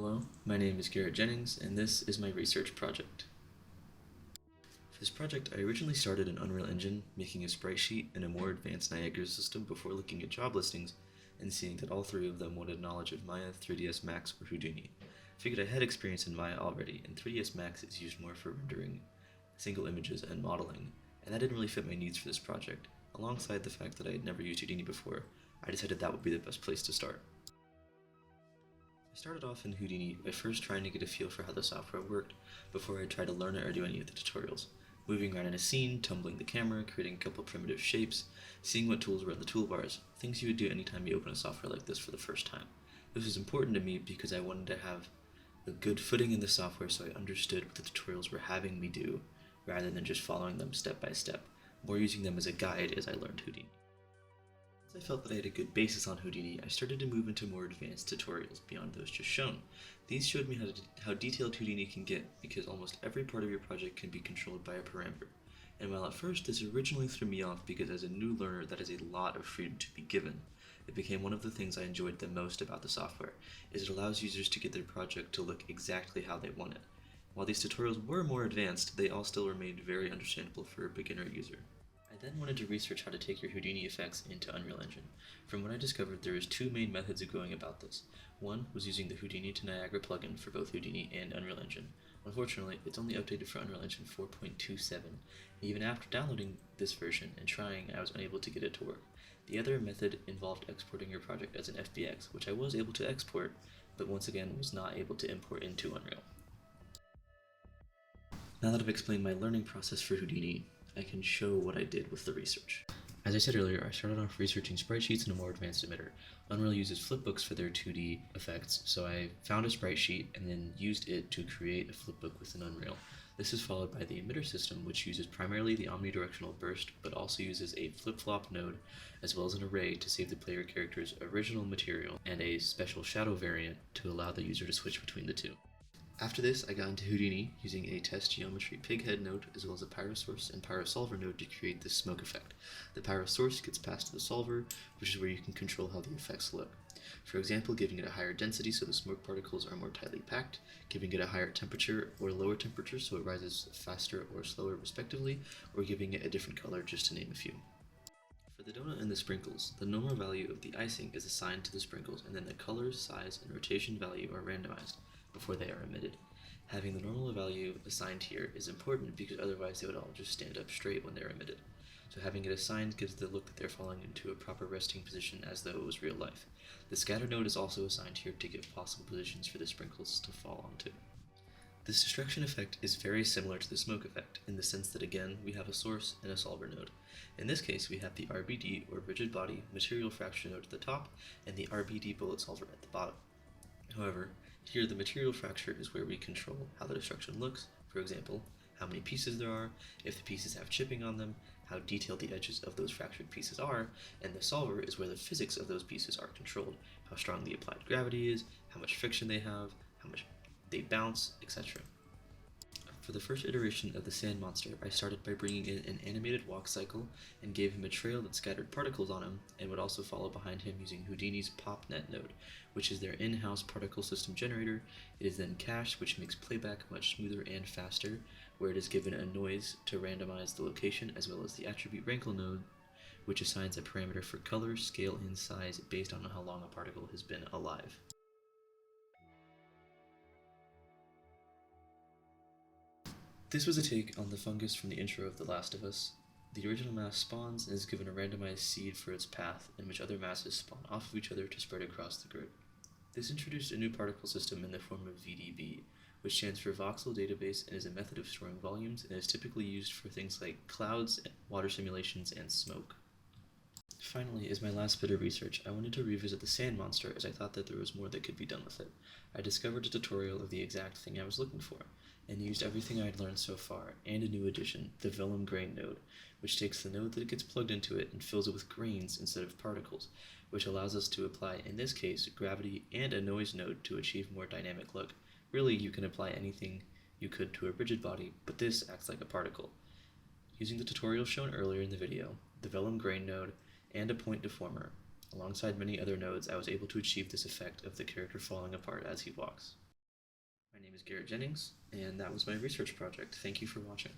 Hello, my name is Garrett Jennings, and this is my research project. For this project, I originally started in Unreal Engine, making a sprite sheet and a more advanced Niagara system before looking at job listings and seeing that all three of them wanted knowledge of Maya, 3ds Max, or Houdini. I figured I had experience in Maya already, and 3ds Max is used more for rendering single images and modeling, and that didn't really fit my needs for this project. Alongside the fact that I had never used Houdini before, I decided that would be the best place to start. I started off in Houdini by first trying to get a feel for how the software worked before I tried to learn it or do any of the tutorials. Moving around in a scene, tumbling the camera, creating a couple primitive shapes, seeing what tools were in the toolbars, things you would do anytime you open a software like this for the first time. This was important to me because I wanted to have a good footing in the software so I understood what the tutorials were having me do, rather than just following them step by step, more using them as a guide as I learned Houdini. Once I felt that I had a good basis on Houdini, I started to move into more advanced tutorials beyond those just shown. These showed me how detailed Houdini can get because almost every part of your project can be controlled by a parameter. And while at first this originally threw me off because as a new learner that is a lot of freedom to be given, it became one of the things I enjoyed the most about the software, is it allows users to get their project to look exactly how they want it. While these tutorials were more advanced, they all still remained very understandable for a beginner user. I then wanted to research how to take your Houdini effects into Unreal Engine. From what I discovered, there is two main methods of going about this. One was using the Houdini to Niagara plugin for both Houdini and Unreal Engine. Unfortunately, it's only updated for Unreal Engine 4.27. Even after downloading this version and trying, I was unable to get it to work. The other method involved exporting your project as an FBX, which I was able to export, but once again was not able to import into Unreal. Now that I've explained my learning process for Houdini, I can show what I did with the research. As I said earlier, I started off researching sprite sheets and a more advanced emitter. Unreal uses flipbooks for their 2D effects, so I found a sprite sheet and then used it to create a flipbook within Unreal. This is followed by the emitter system, which uses primarily the omnidirectional burst, but also uses a flip-flop node, as well as an array to save the player character's original material, and a special shadow variant to allow the user to switch between the two. After this, I got into Houdini using a test geometry pighead node as well as a pyrosource and pyrosolver node to create this smoke effect. The pyrosource gets passed to the solver, which is where you can control how the effects look. For example, giving it a higher density so the smoke particles are more tightly packed, giving it a higher temperature or lower temperature so it rises faster or slower respectively, or giving it a different color just to name a few. For the donut and the sprinkles, the normal value of the icing is assigned to the sprinkles and then the color, size, and rotation value are randomized before they are emitted. Having the normal value assigned here is important because otherwise they would all just stand up straight when they're emitted. So having it assigned gives the look that they're falling into a proper resting position as though it was real life. The scatter node is also assigned here to give possible positions for the sprinkles to fall onto. This destruction effect is very similar to the smoke effect in the sense that again we have a source and a solver node. In this case we have the RBD or rigid body material fracture node at the top and the RBD bullet solver at the bottom. However, here the material fracture is where we control how the destruction looks, for example, how many pieces there are, if the pieces have chipping on them, how detailed the edges of those fractured pieces are, and the solver is where the physics of those pieces are controlled, how strong the applied gravity is, how much friction they have, how much they bounce, etc. For the first iteration of the sand monster, I started by bringing in an animated walk cycle and gave him a trail that scattered particles on him and would also follow behind him using Houdini's PopNet node, which is their in-house particle system generator. It is then cached, which makes playback much smoother and faster, where it is given a noise to randomize the location, as well as the attribute rankle node, which assigns a parameter for color, scale, and size based on how long a particle has been alive. This was a take on the fungus from the intro of The Last of Us. The original mass spawns and is given a randomized seed for its path, in which other masses spawn off of each other to spread across the grid. This introduced a new particle system in the form of VDB, which stands for Voxel Database and is a method of storing volumes and is typically used for things like clouds, water simulations, and smoke. Finally, as my last bit of research, I wanted to revisit the sand monster as I thought that there was more that could be done with it. I discovered a tutorial of the exact thing I was looking for, and used everything I had learned so far, and a new addition, the Vellum Grain node, which takes the node that gets plugged into it and fills it with grains instead of particles, which allows us to apply, in this case, gravity and a noise node to achieve more dynamic look. Really, you can apply anything you could to a rigid body, but this acts like a particle. Using the tutorial shown earlier in the video, the Vellum Grain node, and a point deformer, alongside many other nodes, I was able to achieve this effect of the character falling apart as he walks. My name is Garrett Jennings, and that was my research project. Thank you for watching.